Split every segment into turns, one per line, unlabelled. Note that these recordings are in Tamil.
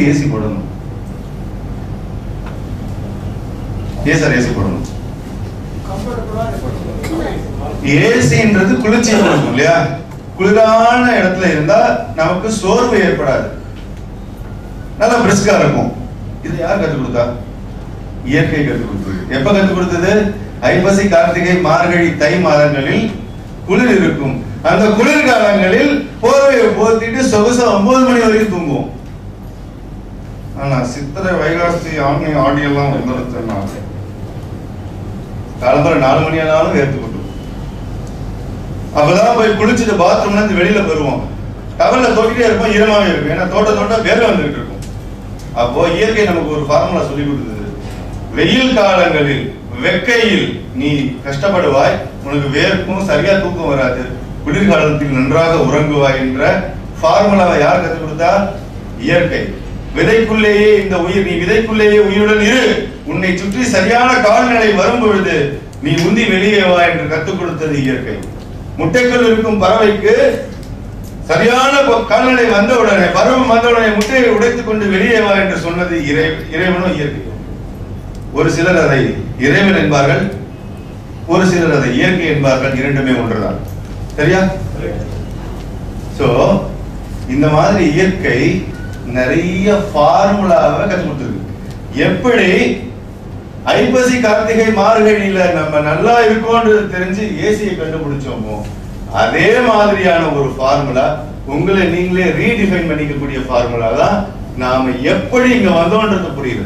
ஏசி போடணும். ஏன் சார் ஏசி போடணும்? ஏசின்றது குளிர்ச்சி கொடுக்கும் இல்லையா? குளிரான இடத்துல இருந்தா நமக்கு சோர்வு ஏற்படாது, நல்லா பிரிஸ்கா இருக்கும். இது யார் கற்றுக் கொடுத்தா? இயற்கை கற்றுக் கொடுத்தது. எப்ப கற்றுக் கொடுத்தது? ஐப்பசி, கார்த்திகை, மார்கழி, தை மாதங்களில் குளிர் இருக்கும். அந்த குளிர் காலங்களில் போர்வையை போத்திட்டு சொகுசா 9 மணி வரைக்கும் தூங்குவோம். ஆனா சித்திரை, வைகாசி, ஆணி, ஆடி எல்லாம் வந்துருச்சுன்னா காலம்பர 4 மணி ஆனாலும் ஏற்றுக்கொண்டு அப்பதான் போய் குளிச்சுட்டு பாத்ரூம்ல இருந்து வெளியில வருவோம். டவல்ல தோட்டிட்டே இருப்போம், ஈரமாவே இருக்கும். ஏன்னா தோட்ட வேர்வை வந்துட்டு இருக்கும். அப்போ இயற்கை நமக்கு ஒரு ஃபார்முலா சொல்லி கொடுத்தது. வெயில் காலங்களில் வெக்கையில் நீ கஷ்டப்படுவாய், உனக்கு வேர்க்கும், சரியா தூக்கம் வராது. குளிர்காலத்தில் நன்றாக உறங்குவாய் என்ற ஃபார்முலாவை யார் கற்றுக் கொடுத்தா? இயற்கை. விதைக்குள்ளேயே இந்த உயிர், நீ விதைக்குள்ளேயே உயிருடன் இரு, உன்னை சுற்றி சரியான கால்நிலை வரும் பொழுது நீ உந்தி வெளியே வா என்று கற்றுக் கொடுத்தது இயற்கை. முட்டைக்குள் இருக்கும் பறவைக்கு சரியான கால்நிலை வந்தவுடனே, பருவம் வந்தவுடனே முட்டையை உடைத்துக் கொண்டு வெளியே வா என்று சொன்னது இறைவனும் இயற்கை. ஒரு சிலர் அதை இறைவன் என்பார்கள், ஒரு சிலர் அதை இயற்கை என்பார்கள். இரண்டுமே ஒன்றுதான். சரியா? சோ இந்த மாதிரி இயற்கை நிறைய ஃபார்முலாவை கற்றுக் கொடுத்திருக்கு. எப்படி ஐப்பசி, கார்த்திகை, மார்கழியில நம்ம நல்லா இருக்கோம்னு தெரிஞ்சு ஏசியை கண்டுபிடிச்சோமோ, அதே மாதிரியான ஒரு ஃபார்முலா உங்களை நீங்களே ரீடிஃபைன் பண்ணிக்கக்கூடிய ஃபார்முலா தான் நாம எப்படி இங்க வந்தோன்றது புரியுது.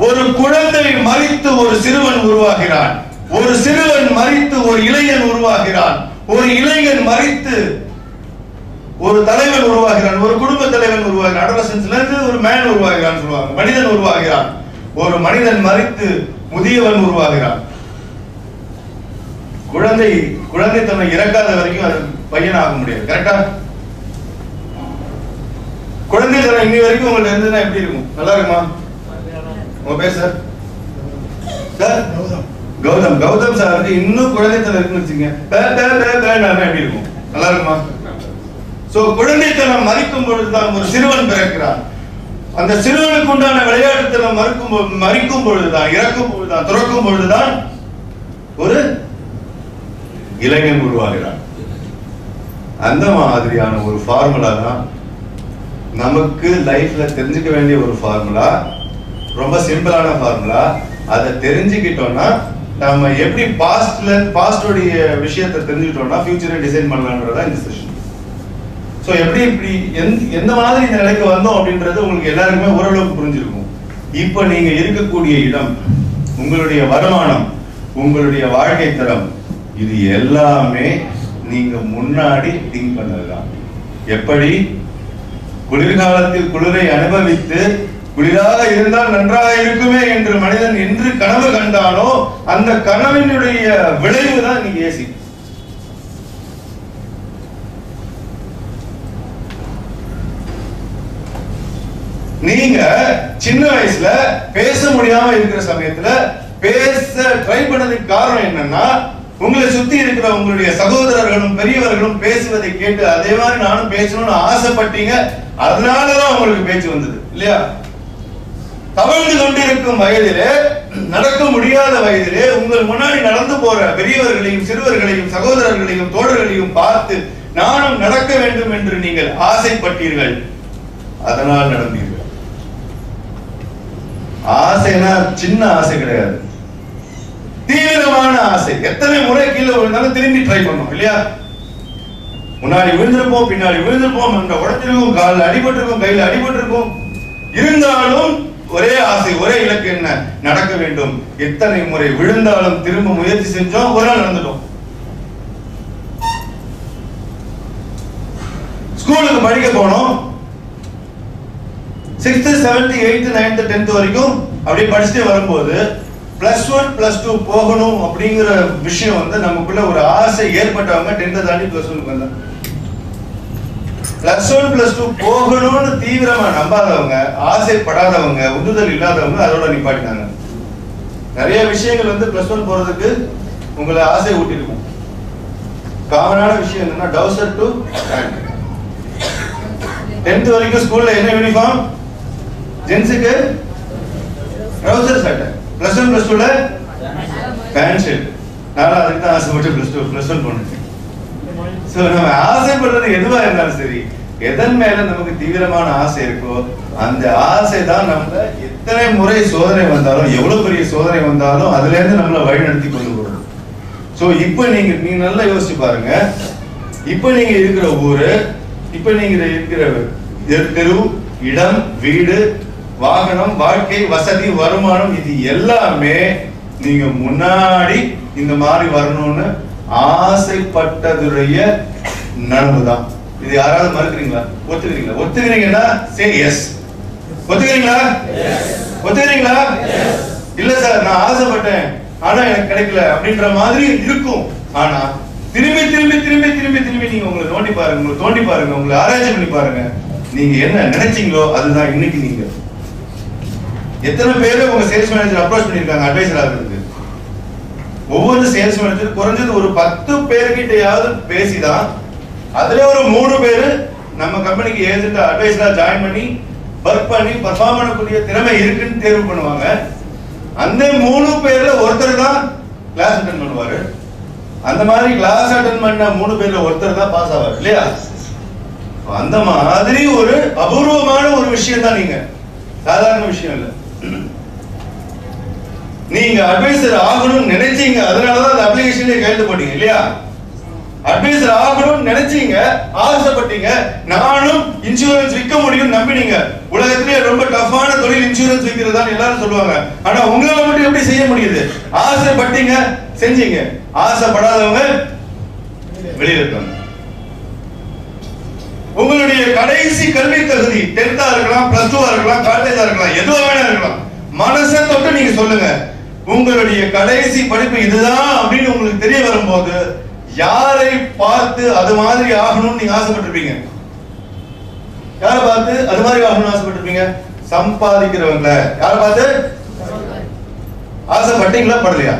ஒரு குழந்தை மரித்து ஒரு சிறுவன் உருவாகிறான், ஒரு சிறுவன் மரித்து ஒரு இளைஞன் உருவாகிறான், ஒரு இளைஞன் மரித்து ஒரு தலைவன் உருவாகிறான், ஒரு குடும்ப தலைவன் உருவாகிறான். அடோலசன்ஸ்ல இருந்து ஒரு மேன் உருவாகிறான் சொல்லுவாங்க, மனிதன் உருவாகிறான். ஒரு மனிதன் மரித்து முதியவன் உருவாகிறான். குழந்தைத்தன்மை இறக்காத வரைக்கும் அது பையன் ஆக முடியாது. கரெக்டா? குழந்தைத்தனம் இன்னி வரைக்கும் உங்களுக்கு இருந்ததுன்னா எப்படி இருக்கும்? நல்லா இருக்குமா? உங்க பேர் sir? Sir Gautham. Gautham sir இன்னும் குழந்தைத்தனம் இருக்குன்னு வச்சுங்க, எப்படி இருக்கும்? நல்லா இருக்குமா? சோ குழந்தைத்தனம் மறிக்கும் பொழுதுதான் ஒரு சிறுவன் பிறக்கிறான். அந்த சிறுவனுக்கு உண்டான விளையாட்டுத்தனம் மறிக்கும் பொழுதுதான், இறக்கும் பொழுதுதான், துறக்கும் பொழுதுதான் ஒரு இளைஞன் உருவாகிறான். அந்த மாதிரியான ஒரு ஃபார்முலா தான் நமக்கு லைஃப்ல தெரிஞ்சுக்க வேண்டிய ஒரு ஃபார்முலா. ரொம்ப சிம்பிளான ஃபார்முலா. அதை தெரிஞ்சுக்கிட்டோம்னா நம்ம எப்படி பாஸ்டோடைய விஷயத்தை தெரிஞ்சுக்கிட்டோம்னா ஃபியூச்சரை டிசைன் பண்ணலாம்ன்றதா இந்த செஷன். சோ எப்படி இப்படி எந்த மாதிரி இந்த நிலைக்கு வந்தோம் அப்படின்றது உங்களுக்கு எல்லாருக்குமே ஓரளவுக்கு புரிஞ்சிருக்கும். இப்ப நீங்க இருக்கக்கூடிய இடம், உங்களுடைய வருமானம், உங்களுடைய வாழ்க்கை தரம், இது எல்லாமே நீங்க முன்னாடி திங்க் பண்ணதுதான். எப்படி குளிர்காலத்தில் குளிரை அனுபவித்து குளிராக இருந்தால் நன்றாக இருக்குமே என்று மனிதன் என்று கனவு கண்டானோ, அந்த கனவினுடைய விளைவு தான் நீங்க ஏசி. நீங்க சின்ன வயசுல பேச முடியாம இருக்கிற சமயத்துல பேச ட்ரை பண்ணதுக்கு காரணம் என்னன்னா, உங்களை சுத்தி இருக்கிற உங்களுடைய சகோதரர்களும் பெரியவர்களும் பேசுவதை கேட்டு அதே மாதிரி நானும் பேசணும்னு ஆசைப்பட்டீங்க. அதனாலதான் உங்களுக்கு பேச்சு வந்தது இல்லையா? தவழ்ந்து கொண்டிருக்கும் வயதிலே, நடக்க முடியாத வயதிலே உங்கள் முன்னாடி நடந்து போற பெரியவர்களையும் சிறுவர்களையும் சகோதரர்களையும் தோழர்களையும் பார்த்து நானும் நடக்க வேண்டும் என்று நீங்கள் ஆசைப்பட்டீர்கள். அதனால் நடந்தீர்கள். ஆசைனா சின்ன ஆசை கிடையாது, தீவிரமான ஆசை. எத்தனை முறை கீழே விழுந்தாலும் திரும்பி ட்ரை பண்ணோம் இல்லையா? முன்னாடி விழுந்திருப்போம், பின்னாடி விழுந்திருப்போம், அந்த உடத்திற்கும் காலில் அடிபட்டிருக்கும், கையில் அடிபட்டிருக்கும். இருந்தாலும் ஒரே ஆசை, ஒரே இலக்கு என்ன? நடக்க வேண்டும். எத்தனை முறை விழுந்தாலும் திரும்ப முயற்சி செஞ்சோம், ஒரு நாள் நடந்துட்டோம். ஸ்கூலுக்கு படிக்க போனோம். 6th 7th 8th 9th 10th வரைக்கும் அப்படியே படிச்சுட்டே வரும்போது +1 +2 போகணும் அப்படிங்கிற விஷயம் வந்து நமக்குள்ள ஒரு ஆசை ஏற்பட்டவங்க 10th தாண்டி +1 வந்தாங்க. +1 +2 போகணும்னு தீவிரமா நம்பாதவங்க, ஆசைப்படாதவங்க, உந்துதல் இல்லாதவங்க அதோட நிப்பாட்டினாங்க. நிறைய விஷயங்கள் வந்து +1 போறதுக்கு உங்களை ஆசை ஊட்டிருக்கும். காமனான விஷயம் என்னன்னா டவுசர் டு பேண்ட். 10th வரைக்கும் ஸ்கூல்ல என்ன யூனிஃபார்ம்? ஜென்ஸுக்கு ட்ரவுசர் சட்டை. +1 +2ல பேண்ட் ஷர்ட். நான் அதுக்கு தான் ஆசைப்பட்டு +1 போனேன். சோ நம்ம ஆசைப்படுறது எதுவா இருந்தாலும் சரி, எதன் மேல நமக்கு தீவிரமான ஆசை இருக்கோ அந்த ஆசை தான் நம்மள எத்தனை முறை சோதனை வந்தாலும், எவ்வளவு பெரிய சோதனை வந்தாலும் அதுல இருந்து நம்மள வழிநடத்தி கொண்டு போறோம். சோ இப்போ நீங்க நல்லா யோசிச்சு பாருங்க. இப்போ நீங்க இருக்கிற ஊரு, இப்போ நீங்க இருக்கிற தெரு, இடம், வீடு, வாகனம், வாழ்க்கை, வசதி, வருமானம், இது எல்லாமே நீங்க முன்னாடி இந்த மாதிரி வரணும்னு ஆசைப்பட்டதுடைய நனவுதான். இது யாராவது மறுக்கிறீங்களா? ஒத்துக்கிறீங்களா? ஒத்துக்கிறீங்கன்னா சே எஸ். ஒத்துக்கிறீங்களா? ஒத்துக்கிறீங்களா? இல்ல சார் நான் ஆசைப்பட்டேன் ஆனா எனக்கு கிடைக்கல அப்படின்ற மாதிரி இருக்கும். ஆனா திரும்பி திரும்பி திரும்பி திரும்பி திரும்பி நீங்க உங்களை தோண்டி பாருங்க, உங்களை ஆராய்ச்சி பண்ணி பாருங்க. நீங்க என்ன நினைச்சீங்களோ அதுதான் இன்னைக்கு. நீங்க எத்தனை பேரு உங்க சேல்ஸ் மேனேஜர் அப்ரோச் பண்ணிருக்காங்க அட்வைசர் ஆகிறதுக்கு? ஒவ்வொரு சேல்ஸ் மேனேஜர் குறைஞ்சது ஒரு 10 பேர்கிட்டயாவது பேசிதான் அதுல ஒரு 3 பேரு நம்ம கம்பெனிக்கு ஏஜென்ட் அட்வைசரா ஜாயின் பண்ணி ஒர்க் பண்ணி பெர்ஃபார்ம் பண்ணக்கூடிய திறமை இருக்குன்னு தேர்வு பண்ணுவாங்க. அந்த 3 பேர்ல ஒருத்தர் தான் கிளாஸ் அட்டெண்ட் பண்ணுவாரு. அந்த மாதிரி கிளாஸ் அட்டெண்ட் பண்ண 3 பேர்ல ஒருத்தர் தான் பாஸ் ஆவார் இல்லையா? அந்த மாதிரி ஒரு அபூர்வமான ஒரு விஷயம் தான். நீங்க சாதாரண விஷயம் இல்ல. நீங்க அட்வைசர் ஆகணும்னு நினைச்சீங்க, அதனாலதான் அந்த அப்ளிகேஷன்ல கையெழுத்து போட்டீங்க இல்லையா? அட்வைசர் ஆகணும்னு நினைச்சீங்க, ஆசைப்பட்டீங்க. நானும் இன்சூரன்ஸ் விற்க முடியும் நம்பினீங்க. உலகத்திலே ரொம்ப டஃப்பான தொழில் இன்சூரன்ஸ் விற்கிறதா எல்லாரும் சொல்லுவாங்க. ஆனா உங்களால மட்டும் எப்படி செய்ய முடியுது? ஆசைப்பட்டீங்க, செஞ்சீங்க. ஆசைப்படாதவங்க வெளியில இருக்காங்க. உங்களுடைய கடைசி கல்வி தகுதி 10th இருக்கலாம், +2 இருக்கலாம், காலேஜா இருக்கலாம், எதுவா வேணா இருக்கலாம். மனசை தொட்டு நீங்க சொல்லுங்க, உங்களுடைய கடைசி படிப்பு இதுதான் அப்படின்னு உங்களுக்கு தெரிய வரும்போது யாரை பார்த்து அது மாதிரி ஆகணும்னு நீங்க ஆசைப்பட்டிருப்பீங்க? யாரை பார்த்து அது மாதிரி ஆகணும்னு ஆசைப்பட்டிருப்பீங்க? சம்பாதிக்கிறவங்கள யாரை பார்த்து ஆசைப்பட்டீங்களா? படலையா?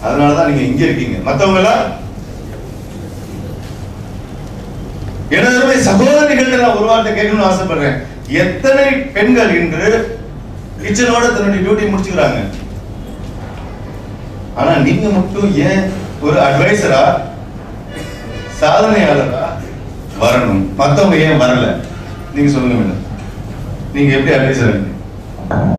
அதனாலதான் நீங்க இங்க இருக்கீங்க. மத்தவங்க எல்லாம் எனது சகோதரிகள் நான் ஒரு வார்த்தை கேட்கணும்னு ஆசைப்படுறேன். எத்தனை பெண்கள் இன்று கிச்சனோட தன்னுடைய டியூட்டி முடிச்சுக்கிறாங்க. ஆனா நீங்க மட்டும் ஏன் ஒரு அட்வைசரா, சாதனையாளரா வரணும்? மத்தவங்க ஏன் வரல? நீங்க சொல்லுங்க மேடம். நீங்க எப்படி அட்வைசர்?